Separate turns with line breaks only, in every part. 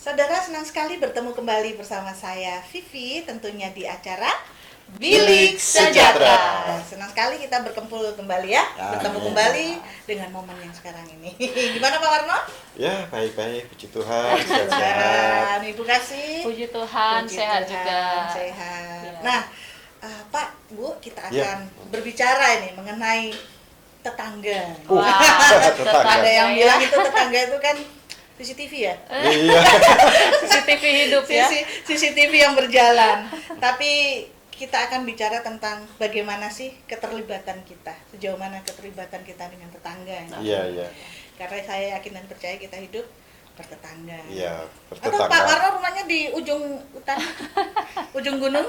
Saudara, senang sekali bertemu kembali bersama saya Vivi, tentunya di acara Bilik Sejahtera. Senang sekali kita berkumpul kembali ya, bertemu kembali dengan momen yang sekarang ini. Gimana Pak Warno?
Ya, baik-baik, puji Tuhan, sehat-sehat.
Ibu Kasih?
Puji Tuhan, sehat juga.
Sehat.
Ya.
Nah, Pak, Bu, kita
Ya.
akan berbicara ini mengenai tetangga.
Wah,
tetangga.
Ada yang
ya.
bilang itu tetangga itu kan CCTV ya?
Iya.
CCTV hidup ya.
CCTV yang berjalan. Tapi kita akan bicara tentang bagaimana sih keterlibatan kita, sejauh mana keterlibatan kita dengan tetangga.
Iya, iya.
Karena saya yakin dan percaya kita hidup bertetangga.
Iya,
Atau Pak
bertetangga.
Warno rumahnya di ujung hutan, ujung gunung,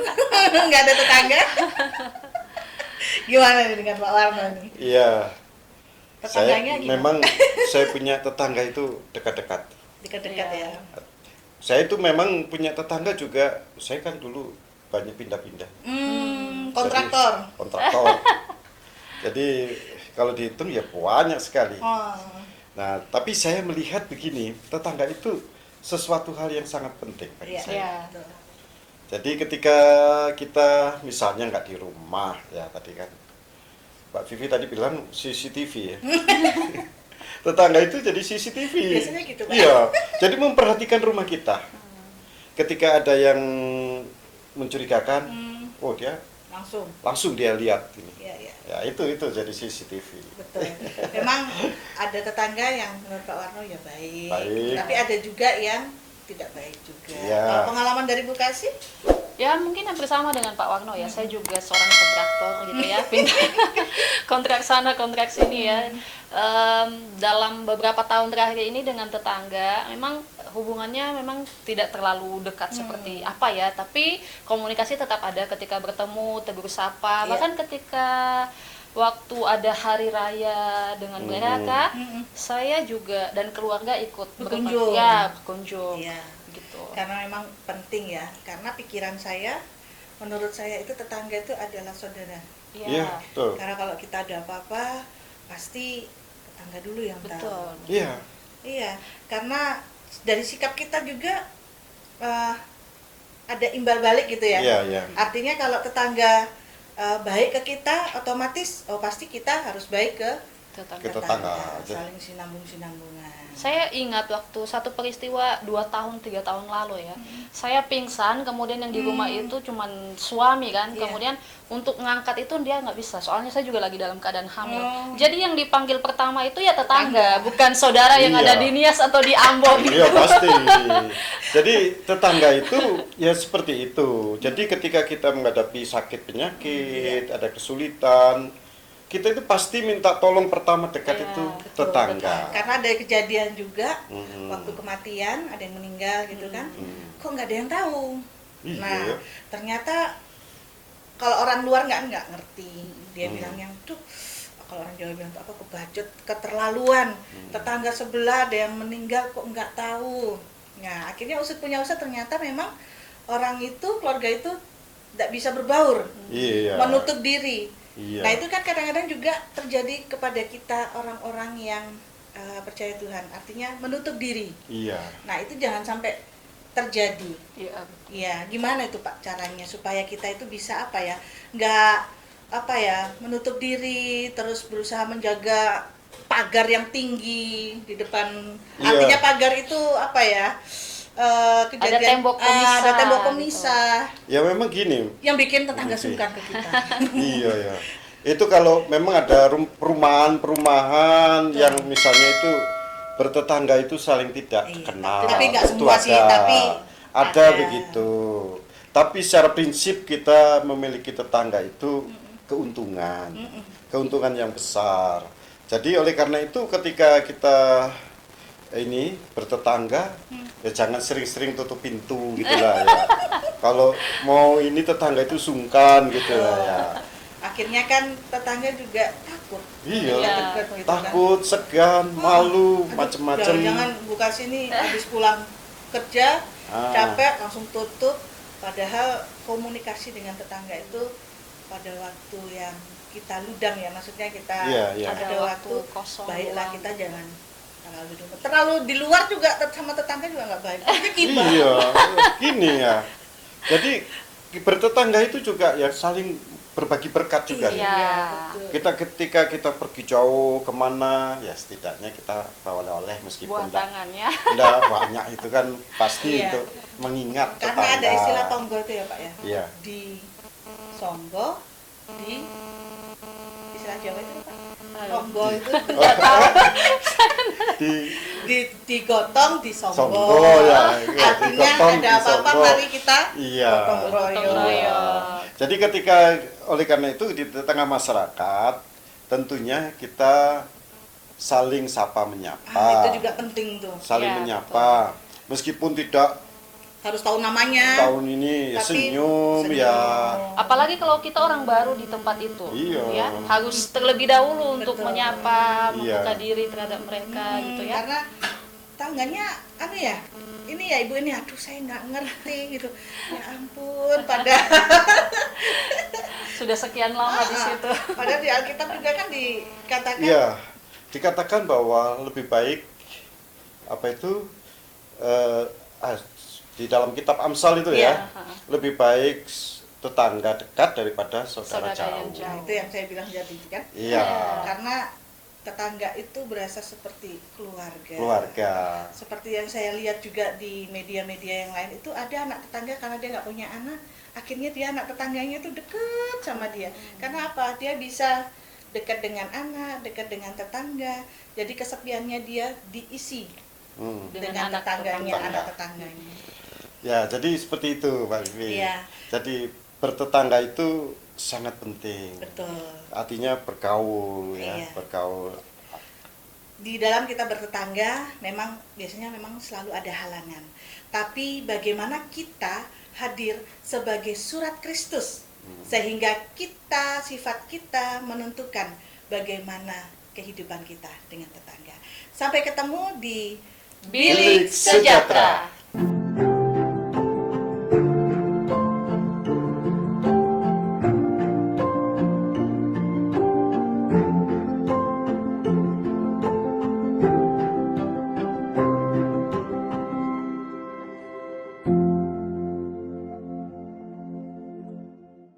nggak ada tetangga. Gimana nih dengan Pak Warno nih?
Iya.
Tetangganya
Saya
gimana?
memang saya punya tetangga itu dekat-dekat.
Dekat-dekat
Iya.
ya.
Saya itu memang punya tetangga juga. Saya kan dulu banyak pindah-pindah.
Kontraktor.
Jadi, kontraktor. Jadi kalau dihitung ya banyak sekali.
Oh.
Nah, tapi saya melihat begini, tetangga itu sesuatu hal yang sangat penting bagi
Iya.
saya.
Betul.
Jadi ketika kita misalnya nggak di rumah, ya tadi kan Mbak Vivi tadi bilang CCTV ya. Tetangga itu jadi CCTV.
Biasanya gitu, Pak.
Iya, jadi memperhatikan rumah kita. Ketika ada yang mencurigakan, oh dia
Langsung.
dia lihat ini.
Iya, iya.
Ya itu jadi CCTV.
Betul. Memang ada tetangga yang menurut Pak Warno ya baik.
Baik.
Tapi ada juga yang tidak baik juga.
Iya.
Kalau pengalaman dari Bu Kasih?
Ya mungkin hampir sama dengan Pak Warno ya. Saya juga seorang kontraktor gitu ya. Pindah kontrak sana, kontrak sini ya. Dalam beberapa tahun terakhir ini dengan tetangga, memang hubungannya memang tidak terlalu dekat seperti apa ya. Tapi komunikasi tetap ada ketika bertemu, tegur sapa.
Iya.
Bahkan ketika waktu ada hari raya dengan mereka, saya juga dan keluarga ikut
Berkunjung.
berkunjung.
Iya.
Gitu.
Karena memang penting ya. Karena pikiran saya, menurut saya itu tetangga itu adalah saudara.
Iya, betul.
Karena kalau kita ada apa-apa, pasti tetangga dulu yang tahu.
Betul.
Iya.
Iya, karena dari sikap kita juga ada imbal balik gitu ya.
Iya, iya.
Artinya kalau tetangga baik ke kita, otomatis pasti kita harus baik ke
Tetangga.
Ke tetangga.
saling sinambung-sinambungan.
Saya ingat waktu satu peristiwa 2 tahun 3 tahun lalu ya. Saya pingsan, kemudian yang di rumah itu cuman suami kan.
Iya.
Kemudian untuk ngangkat itu dia nggak bisa. Soalnya saya juga lagi dalam keadaan hamil.
Oh.
Jadi yang dipanggil pertama itu ya tetangga, bukan saudara yang
Iya.
ada di Nias atau di Ambon.
Iya pasti. Jadi tetangga itu ya seperti itu. Jadi ketika kita menghadapi sakit penyakit, ada kesulitan, kita itu pasti minta tolong pertama dekat
Iya,
itu
betul,
tetangga.
Karena ada kejadian juga
Mhm.
waktu kematian, ada yang meninggal gitu kan.
Mhm.
Kok nggak ada yang tahu.
Iya.
Nah, ternyata kalau orang luar nggak ngerti. Dia bilang yang tuh, kalau orang Jawa bilang tuh apa, kebacut, keterlaluan. Tetangga sebelah ada yang meninggal kok nggak tahu. Nah, akhirnya usut punya usut, ternyata memang orang itu, keluarga itu tidak bisa berbaur,
Iya.
menutup diri.
Iya.
Nah, itu kan kadang-kadang juga terjadi kepada kita orang-orang yang percaya Tuhan. Artinya menutup diri.
Iya.
Nah, itu jangan sampai terjadi.
Iya.
Iya, gimana itu Pak caranya supaya kita itu bisa apa ya, nggak apa ya, menutup diri, terus berusaha menjaga pagar yang tinggi di depan.
Iya.
Artinya pagar itu apa ya? Kejadian,
Ada tembok pemisah,
ada tembok
gitu.
pemisah
Ya memang gini.
yang bikin tetangga
Oke.
sungkan ke kita.
Iya ya. Itu kalau memang ada perumahan-perumahan yang misalnya itu bertetangga itu saling tidak
Iya,
kenal.
tapi nggak
Itu
semua sih, tapi
ada
ada.
begitu. Tapi secara prinsip kita memiliki tetangga itu keuntungan, keuntungan yang besar. Jadi oleh karena itu ketika kita ini bertetangga, ya jangan sering-sering tutup pintu gitulah ya. Kalau mau ini tetangga itu sungkan gitulah ya.
Akhirnya kan tetangga juga takut.
Iya,
Iya, deket gitu kan.
takut, segan, malu,
Aduh,
macem-macem.
Jangan buka sini habis pulang kerja
Ah.
capek langsung tutup. Padahal komunikasi dengan tetangga itu pada waktu yang kita ludang ya, maksudnya kita
Iya, iya.
ada
Ada
waktu
waktu kosong,
baiklah
luang.
kita jangan terlalu di luar juga sama tetangga juga nggak baik. Itu gibah.
Iya, gini ya. Jadi bertetangga itu juga ya saling berbagi berkat juga.
Iya.
Ya.
betul.
Kita ketika kita pergi jauh kemana, ya setidaknya kita bawa oleh
Buah
meskipun
tangannya.
tidak banyak itu kan pasti
Iya.
untuk mengingat
Karena ada istilah tonggo itu ya Pak ya.
Iya.
Di Songgo, di istilah Jawa itu Pak. Songgo itu
di
digotong di Songgo.
Songgo ya. Iya,
Artinya
digotong
ada
di
apa-apa
Songgo.
mari kita
Iya.
gotong royong.
Gotong royong.
Jadi ketika oleh karena itu di tengah masyarakat tentunya kita saling sapa menyapa.
Itu juga penting tuh.
Saling
Ya,
menyapa. Meskipun tidak
Harus tahu namanya.
tahun ini ya
Tapi
senyum ya.
Apalagi kalau kita orang baru di tempat itu,
Iya.
ya harus terlebih dahulu untuk
Betul.
menyapa, membuka
Iya.
diri terhadap mereka, gitu ya.
Karena tangganya ya, ini ya ibu ini, aduh saya nggak ngerti gitu. Ya ampun,
Sudah sekian lama di situ.
padahal di Alkitab juga kan dikatakan
Iya. Dikatakan bahwa lebih baik apa itu di dalam kitab Amsal itu ya,
Iya.
lebih baik tetangga dekat daripada saudara
Saudara yang
jauh.
Nah, itu yang saya bilang jadi kan.
Iya.
Karena tetangga itu berasa seperti keluarga.
Keluarga.
Seperti yang saya lihat juga di media-media yang lain itu ada anak tetangga karena dia nggak punya anak, akhirnya dia anak tetangganya itu deket sama dia. Karena apa? Dia bisa dekat dengan anak, dekat dengan tetangga. Jadi kesepiannya dia diisi dengan
anak
tetangganya,
tetangga.
anak tetangganya.
Ya, jadi seperti itu Pak Vivi.
Iya.
Jadi bertetangga itu sangat penting.
Betul.
Artinya bergaul ya,
Iya.
bergaul.
Di dalam kita bertetangga biasanya memang selalu ada halangan. Tapi bagaimana kita hadir sebagai surat Kristus sehingga sifat kita menentukan bagaimana kehidupan kita dengan tetangga. Sampai ketemu di
Bilik Sejahtera.